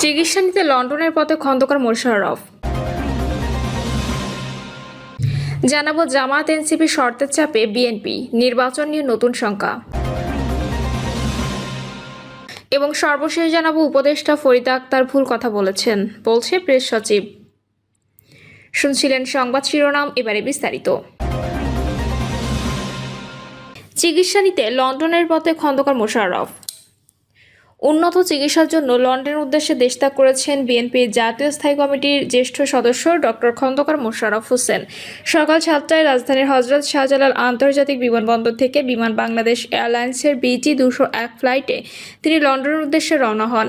চিকিৎসা নিতে লন্ডনের পথে খন্দকার মোশাররফ। জানাবো জামায়াত এনসিপি শর্তের চাপে বিএনপি, নির্বাচন নিয়ে নতুন শঙ্কা এবং সর্বশেষ জানাবো উপদেষ্টা ফরিদা আক্তার ভুল কথা বলেছেন বলছে প্রেস সচিব। শুনছিলেন সংবাদ শিরোনাম, এবারে বিস্তারিত। চিকিৎসা নিতে লন্ডনের পথে খন্দকার মোশাররফ। উন্নত চিকিৎসার জন্য লন্ডনের উদ্দেশ্যে দেশত্যাগ করেছেন বিএনপির জাতীয় স্থায়ী কমিটির জ্যেষ্ঠ সদস্য ডক্টর খন্দকার মোশাররফ হোসেন। সকাল 7টায় রাজধানীর হজরত শাহজালাল আন্তর্জাতিক বিমানবন্দর থেকে বিমান বাংলাদেশ এয়ারলাইন্সের BT-201 ফ্লাইটে তিনি লন্ডনের উদ্দেশ্যে রওনা হন।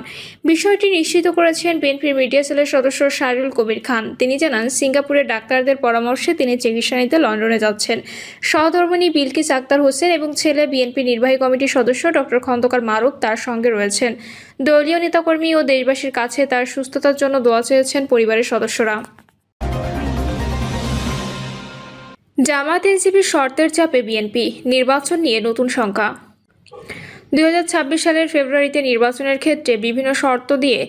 বিষয়টি নিশ্চিত করেছেন বিএনপির মিডিয়া সেলের সদস্য শাহরুল কবির খান। তিনি জানান, সিঙ্গাপুরের ডাক্তারদের পরামর্শে তিনি চিকিৎসা নিতে লন্ডনে যাচ্ছেন। সহধর্মিণী বিলকিস আক্তার হোসেন এবং ছেলে বিএনপি নির্বাহী কমিটির সদস্য ডক্টর খন্দকার মারুফ তার সঙ্গে রয়েছেন। দলীয় নেতাকর্মী ও দেশবাসীর কাছে তার সুস্থতার জন্য দোয়া চেয়েছেন পরিবারের সদস্যরা। জামায়াত এনসিপির শর্তের চাপে বিএনপি, নির্বাচন নিয়ে নতুন শঙ্কা। 2026 সালের ফেব্রুয়ারিতে নির্বাচনের ক্ষেত্রে বিভিন্ন শর্ত দিয়ে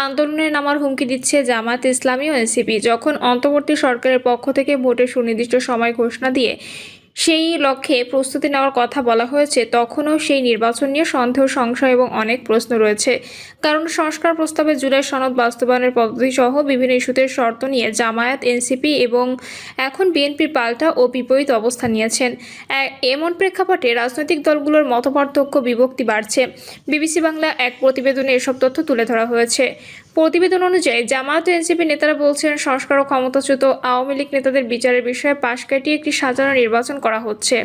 আন্দোলনে নামার হুমকি দিচ্ছে জামায়াত ইসলামী ও এনসিপি। যখন অন্তর্বর্তী সরকারের পক্ষ থেকে ভোটের সুনির্দিষ্ট সময় ঘোষণা দিয়ে সেই লক্ষ্যে প্রস্তুতি নেওয়ার কথা বলা হয়েছে, তখনও সেই নির্বাচন নিয়ে সন্দেহ, সংশয় এবং অনেক প্রশ্ন রয়েছে। কারণ সংস্কার প্রস্তাবে জুলাই সনদ বাস্তবায়নের পদ্ধতি সহ বিভিন্ন ইস্যুতে শর্ত নিয়ে জামায়াত, এনসিপি এবং এখন বিএনপির পাল্টা ও বিপরীত অবস্থান নিয়েছেন। এমন প্রেক্ষাপটে রাজনৈতিক দলগুলোর মতপার্থক্য, বিভক্তি বাড়ছে। বিবিসি বাংলা এক প্রতিবেদনে এসব তথ্য তুলে ধরা হয়েছে। প্রতিবেদন অনুযায়ী জামায়াত ও এনসিপি নেতারা বলছেন, সংস্কার ও ক্ষমতাচ্যুত আওয়ামী লীগ নেতাদের বিচারের বিষয়ে পাশ কাটিয়ে একটি সাজানো নির্বাচন করা হচ্ছে।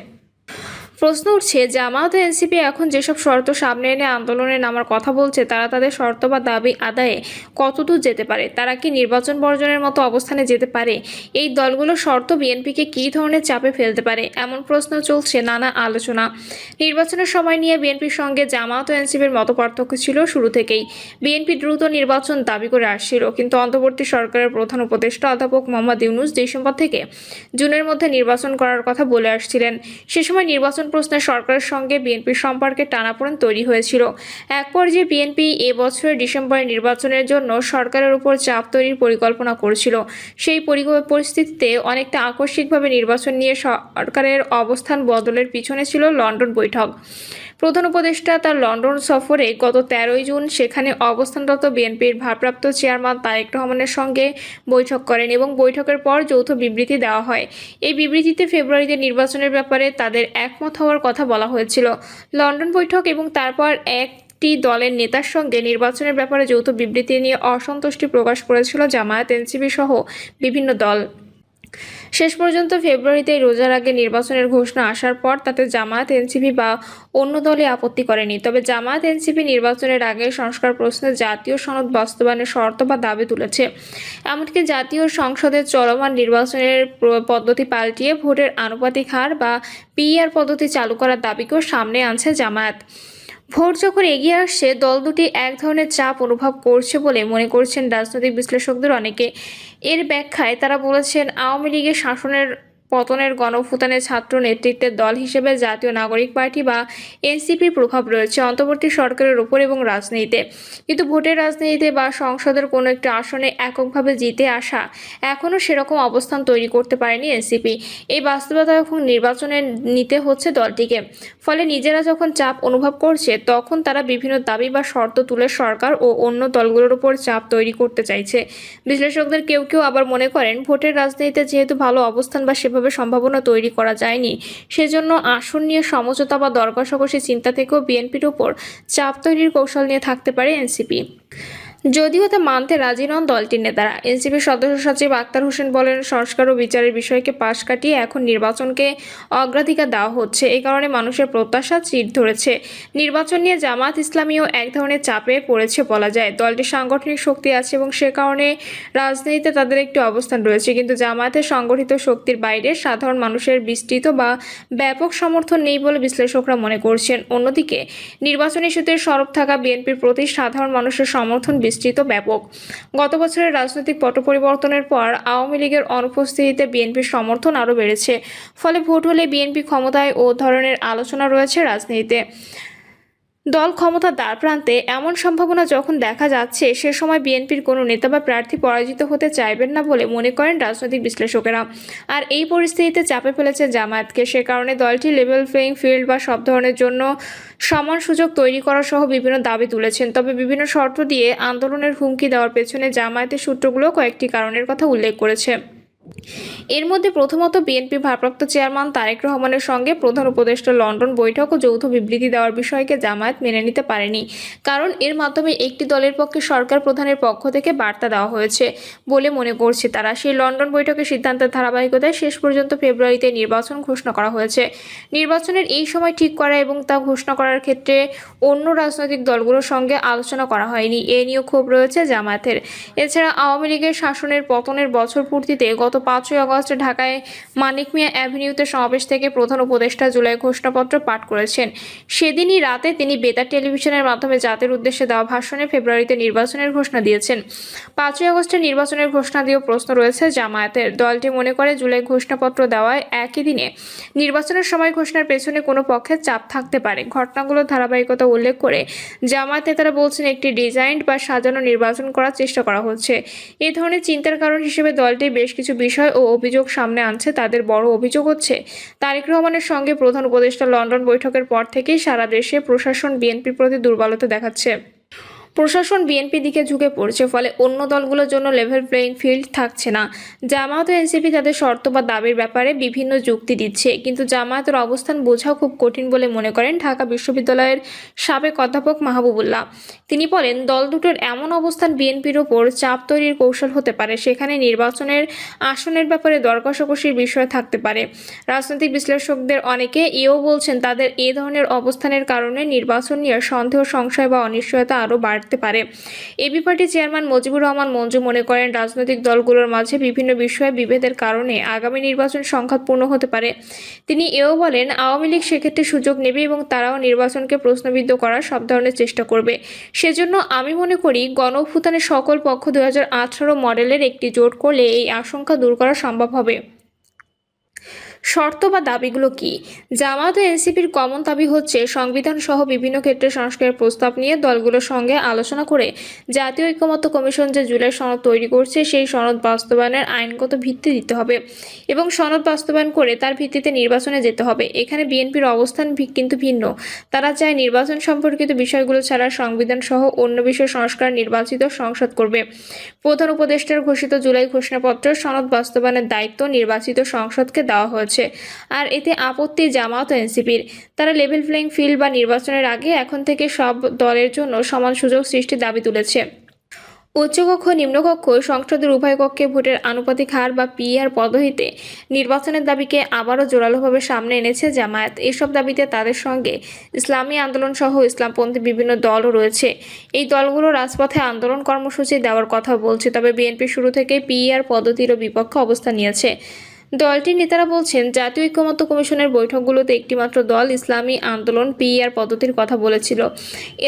প্রশ্ন উঠছে, জামায়াত ও এনসিপি এখন যেসব শর্ত সামনে এনে আন্দোলনে নামার কথা বলছে, তারা তাদের শর্ত বা দাবি আদায়ে কতদূর যেতে পারে? তারা কি নির্বাচন বর্জনের মতো অবস্থানে যেতে পারে? এই দলগুলোর শর্ত বিএনপিকে কী ধরনের চাপে ফেলতে পারে? এমন প্রশ্ন চলছে নানা আলোচনা। নির্বাচনের সময় নিয়ে বিএনপির সঙ্গে জামায়াত ও এনসিপির মতপার্থক্য ছিল শুরু থেকেই। বিএনপি দ্রুত নির্বাচন দাবি করে আসছিল, কিন্তু অন্তর্বর্তী সরকারের প্রধান উপদেষ্টা অধ্যাপক মোহাম্মদ ইউনূস ডিসেম্বর থেকে জুনের মধ্যে নির্বাচন করার কথা বলে আসছিলেন। সে সময় নির্বাচন প্রশ্নে সরকারের সঙ্গে বিএনপির সম্পর্কে টানাপোড়েন তৈরি হয়েছিল। এক পর্যায়ে বিএনপি এবছরের ডিসেম্বরে নির্বাচনের জন্য সরকারের উপর চাপ তৈরির পরিকল্পনা করছিল। সেই পরিস্থিতিতে অনেকটা আকস্মিকভাবে নির্বাচন নিয়ে সরকারের অবস্থান বদলের পিছনে ছিল লন্ডন বৈঠক। প্রধান উপদেষ্টা তার লন্ডন সফরে গত 13 জুন সেখানে অবস্থানরত বিএনপির ভারপ্রাপ্ত চেয়ারম্যান তারেক রহমানের সঙ্গে বৈঠক করেন এবং বৈঠকের পর যৌথ বিবৃতি দেওয়া হয়। এই বিবৃতিতে ফেব্রুয়ারিতে নির্বাচনের ব্যাপারে তাদের একমত হওয়ার কথা বলা হয়েছিল। লন্ডন বৈঠক এবং তারপর একটি দলের নেতার সঙ্গে নির্বাচনের ব্যাপারে যৌথ বিবৃতি নিয়ে অসন্তুষ্টি প্রকাশ করেছিল জামায়াত, এনসিপি সহ বিভিন্ন দল। শেষ পর্যন্ত ফেব্রুয়ারিতে রোজার আগে নির্বাচনের ঘোষণা আসার পর তাতে জামায়াত, এনসিপি বা অন্য দলে আপত্তি করেনি। তবে জামায়াত, এনসিপি নির্বাচনের আগে সংস্কার প্রশ্নে জাতীয় সনদ বাস্তবায়নের শর্ত বা দাবি তুলেছে। এমনকি জাতীয় সংসদের চলমান নির্বাচনের পদ্ধতি পাল্টিয়ে ভোটের আনুপাতিক হার বা PER পদ্ধতি চালু করার দাবিকেও সামনে আনছে জামায়াত। ভোট যখন এগিয়ে আসছে, দল দুটি এক ধরনের চাপ অনুভব করছে বলে মনে করছেন রাজনৈতিক বিশ্লেষকদের অনেকে। এর ব্যাখ্যায় তারা বলেছেন, আওয়ামী লীগের শাসনের পতনের গণঅভ্যুত্থানে ছাত্র নেতৃত্বের দল হিসেবে জাতীয় নাগরিক পার্টি বা এনসিপির প্রভাব রয়েছে অন্তর্বর্তী সরকারের উপর এবং রাজনীতিতে। কিন্তু ভোটের রাজনীতিতে বা সংসদের কোনো একটি আসনে এককভাবে জিতে আসা এখনও সেরকম অবস্থান তৈরি করতে পারেনি এনসিপি। এই বাস্তবতা এখন নির্বাচনে নিতে হচ্ছে দলটিকে। ফলে নিজেরা যখন চাপ অনুভব করছে, তখন তারা বিভিন্ন দাবি বা শর্ত তুলে সরকার ও অন্য দলগুলোর উপর চাপ তৈরি করতে চাইছে। বিশ্লেষকদের কেউ কেউ আবার মনে করেন, ভোটের রাজনীতিতে যেহেতু ভালো অবস্থান বা সেভাবে সম্ভাবনা তৈরি করা যায়নি, সেজন্য আসন নিয়ে সমঝোতা বা দর কষাকষি চিন্তা থেকেও বিএনপির উপর চাপ তৈরির কৌশল নিয়ে থাকতে পারে এনসিপি। যদিও তা মানতে রাজি নন দলটির নেতারা। এনসিপির সদস্য সচিব আক্তার হোসেন বলেন, সংস্কার ও বিচারের বিষয়কে পাশ কাটিয়ে এখন নির্বাচনকে অগ্রাধিকার দেওয়া হচ্ছে। এই কারণে মানুষের প্রত্যাশা চির ধরেছে। নির্বাচন নিয়ে জামায়াত ইসলামীও এক ধরনের চাপে পড়েছে বলা যায়। দলটির সাংগঠনিক শক্তি আছে এবং সে কারণে রাজনীতিতে তাদের একটি অবস্থান রয়েছে, কিন্তু জামায়াতের সংগঠিত শক্তির বাইরে সাধারণ মানুষের বিস্তৃত বা ব্যাপক সমর্থন নেই বলে বিশ্লেষকরা মনে করছেন। অন্যদিকে নির্বাচন ইস্যুতে সরব থাকা বিএনপির প্রতি সাধারণ মানুষের সমর্থন বিস্তৃত, ব্যাপক। গত বছরের রাজনৈতিক পট পরিবর্তনের পর আওয়ামী লীগের অনুপস্থিতিতে বিএনপির সমর্থন আরও বেড়েছে। ফলে ভোট হলে বিএনপি ক্ষমতায় ও ধরনের আলোচনা রয়েছে রাজনীতিতে। দল ক্ষমতার দ্বারপ্রান্তে এমন সম্ভাবনা যখন দেখা যাচ্ছে, সে সময় বিএনপির কোনো নেতা বা প্রার্থী পরাজিত হতে চাইবেন না বলে মনে করেন রাজনৈতিক বিশ্লেষকেরা। আর এই পরিস্থিতিতে চাপে ফেলেছে জামায়াতকে। সে কারণে দলটি লেভেল প্লেইং ফিল্ড বা সব ধরনের জন্য সমান সুযোগ তৈরি করা সহ বিভিন্ন দাবি তুলেছেন। তবে বিভিন্ন শর্ত দিয়ে আন্দোলনের হুমকি দেওয়ার পেছনে জামায়াতের সূত্রগুলো কয়েকটি কারণের কথা উল্লেখ করেছে। এর মধ্যে প্রথমত, বিএনপি ভারপ্রাপ্ত চেয়ারম্যান তারেক রহমানের সঙ্গে প্রধান উপদেষ্টা লন্ডন বৈঠক ও যৌথ বিবৃতি দেওয়ার বিষয়কে জামায়াত মেনে নিতে পারেনি, কারণ এর মাধ্যমে একটি দলের পক্ষে সরকার প্রধানের পক্ষ থেকে বার্তা দেওয়া হয়েছে বলে মনে করছে তারা। সেই লন্ডন বৈঠকের সিদ্ধান্তের ধারাবাহিকতায় শেষ পর্যন্ত ফেব্রুয়ারিতে নির্বাচন ঘোষণা করা হয়েছে। নির্বাচনের এই সময় ঠিক করা এবং তা ঘোষণা করার ক্ষেত্রে অন্য রাজনৈতিক দলগুলোর সঙ্গে আলোচনা করা হয়নি, এ নিয়েও ক্ষোভ রয়েছে জামায়াতের। এছাড়া আওয়ামী লীগের শাসনের পতনের বছর পূর্তিতে গত 5ই আগস্ট ঢাকায় মানিক মিয়া অ্যাভিনিউতে সমাবেশ থেকে প্রধান উপদেষ্টা জুলাই ঘোষণাপত্র পাঠ করেছেন। সেদিনই রাতে তিনি বেতার টেলিভিশনের মাধ্যমে জাতির উদ্দেশ্যে দেওয়া ভাষণে ফেব্রুয়ারিতে নির্বাচনের ঘোষণা দিয়েছেন। 5ই আগস্টের নির্বাচনের ঘোষণা দিয়েও প্রশ্ন রয়েছে জামায়াতের। দলটি মনে করে জুলাই ঘোষণাপত্র দেওয়ায় একই দিনে নির্বাচনের সময় ঘোষণার পেছনে কোনো পক্ষের চাপ থাকতে পারে। ঘটনাগুলোর ধারাবাহিকতা উল্লেখ করে জামায়াত নেতারা বলছেন, একটি ডিজাইনড বা সাজানো নির্বাচন করার চেষ্টা করা হচ্ছে। এই ধরনের চিন্তার কারণ হিসেবে দলটি বেশ কিছু বিষয় ও অভিযোগ সামনে আনছে। তাদের বড় অভিযোগ হচ্ছে, তারেক রহমানের সঙ্গে প্রধান উপদেষ্টা লন্ডন বৈঠকের পর থেকেই সারা দেশে প্রশাসন বিএনপির প্রতি দুর্বলতা দেখাচ্ছে। প্রশাসন বিএনপি দিকে ঝুঁকে পড়ছে, ফলে অন্য দলগুলোর জন্য লেভেল প্লেইং ফিল্ড থাকছে না। জামায়াত ও এনসিপি তাদের শর্ত বা দাবির ব্যাপারে বিভিন্ন যুক্তি দিচ্ছে, কিন্তু জামায়াতের অবস্থান বোঝা খুব কঠিন বলে মনে করেন ঢাকা বিশ্ববিদ্যালয়ের সাবেক অধ্যাপক মাহবুবুল্লাহ। তিনি বলেন, দল দুটোর এমন অবস্থান বিএনপির ওপর চাপ তৈরির কৌশল হতে পারে। সেখানে নির্বাচনের আসনের ব্যাপারে দর কষাকষির বিষয় থাকতে পারে। রাজনৈতিক বিশ্লেষকদের অনেকে এও বলছেন, তাদের এ ধরনের অবস্থানের কারণে নির্বাচন নিয়ে সন্দেহ, সংশয় বা অনিশ্চয়তা আরও বাড়তে পারে। AB party chairman Mujibur Rahman Manju মনে করেন, রাজনৈতিক দলগুলোর মাঝে বিভিন্ন বিষয়ে বিভেদের কারণে আগামী নির্বাচন সংঘাতপূর্ণ হতে পারে। তিনি এও বলেন, আওয়ামী লীগ সেক্ষেত্রে সুযোগ নেবে এবং তারাও নির্বাচনকে প্রশ্নবিদ্ধ করার সব ধরনের চেষ্টা করবে। সেজন্য আমি মনে করি, গণঅভ্যুত্থানের সকল পক্ষ 2018 মডেলের একটি জোট করলে এই আশঙ্কা দূর করা সম্ভব হবে। শর্ত বা দাবিগুলো কি? জামায়াত ও এনসিপির কমন দাবি হচ্ছে, সংবিধান সহ বিভিন্ন ক্ষেত্রে সংস্কারের প্রস্তাব নিয়ে দলগুলোর সঙ্গে আলোচনা করে জাতীয় ঐকমত্য কমিশন যে জুলাই সনদ তৈরি করছে, সেই সনদ বাস্তবায়নের আইনগত ভিত্তি দিতে হবে এবং সনদ বাস্তবায়ন করে তার ভিত্তিতে নির্বাচনে যেতে হবে। এখানে বিএনপির অবস্থান কিন্তু ভিন্ন। তারা চায় নির্বাচন সম্পর্কিত বিষয়গুলো ছাড়া সংবিধান সহ অন্য বিষয় সংস্কার নির্বাচিত সংসদ করবে। প্রধান উপদেষ্টার ঘোষিত জুলাই ঘোষণাপত্র সনদ বাস্তবায়নের দায়িত্ব নির্বাচিত সংসদকে দেওয়া হয়েছে। আর এতে আপত্তি জামায়াত ও এনসিপির। তারা লেভেল প্লেইং ফিল্ড বা নির্বাচনের আগে এখন থেকে সব দলের জন্য সমান সুযোগ সৃষ্টির দাবি তুলেছে। উচ্চকক্ষ নিম্নকক্ষ সংসদের উভয় কক্ষে ভোটের আনুপাতিক হার বা পিআর পদ্ধতিতে নির্বাচনের দাবিকে আবারও জোরালোভাবে সামনে এনেছে জামায়াত। এসব দাবিতে তাদের সঙ্গে ইসলামী আন্দোলন সহ ইসলামপন্থী বিভিন্ন দলও রয়েছে। এই দলগুলো রাজপথে আন্দোলন কর্মসূচি দেওয়ার কথা বলছে, তবে বিএনপি শুরু থেকে পিআর পদ্ধতিরও বিপক্ষে অবস্থান নিয়েছে। দলটির নেতারা বলছেন, জাতীয় ঐকমত্য কমিশনের বৈঠকগুলোতে একটিমাত্র দল ইসলামী আন্দোলন পিআর পদ্ধতির কথা বলেছিল।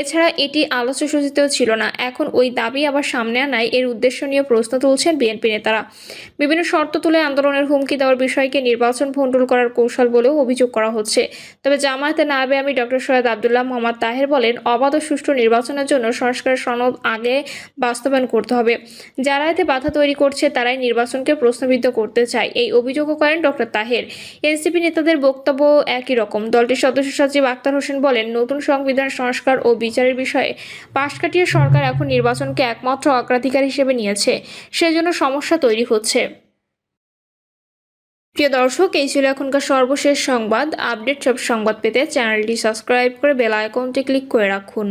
এছাড়া এটি আলোচ্যসূচিতেও ছিল না। এখন ওই দাবি আবার সামনে আনায় এর উদ্দেশ্য নিয়ে প্রশ্ন তুলছেন বিএনপি নেতারা। বিভিন্ন শর্ত তুলে আন্দোলনের হুমকি দেওয়ার বিষয়কে নির্বাচন ভণ্ডুল করার কৌশল বলেও অভিযোগ করা হচ্ছে। তবে জামায়াতের নায়েবে আমির ডক্টর সৈয়দ আব্দুল্লাহ মোহাম্মদ তাহের বলেন, অবাধ ও সুষ্ঠু নির্বাচনের জন্য সংস্কার সনদ আগে বাস্তবায়ন করতে হবে। যারা এতে বাধা তৈরি করছে, তারাই নির্বাচনকে প্রশ্নবিদ্ধ করতে চায়, এই অভিযোগও করেন ডক্টর তাহের। এনসিপি নেতাদের বক্তব্য একই রকম। দলটির সদস্য সচিব আক্তার হোসেন বলেন, নতুন সংবিধান সংস্কার ও বিচারের বিষয়ে পাশ কাটিয়ে সরকার এখন নির্বাচনকে একমাত্র অগ্রাধিকার হিসেবে নিয়েছে। সেজন্য সমস্যা তৈরি হচ্ছে। প্রিয় দর্শক, এই ছিল এখনকার সর্বশেষ সংবাদ। আপডেট সব সংবাদ পেতে চ্যানেলটি সাবস্ক্রাইব করে বেল আইকনটি ক্লিক করে রাখুন।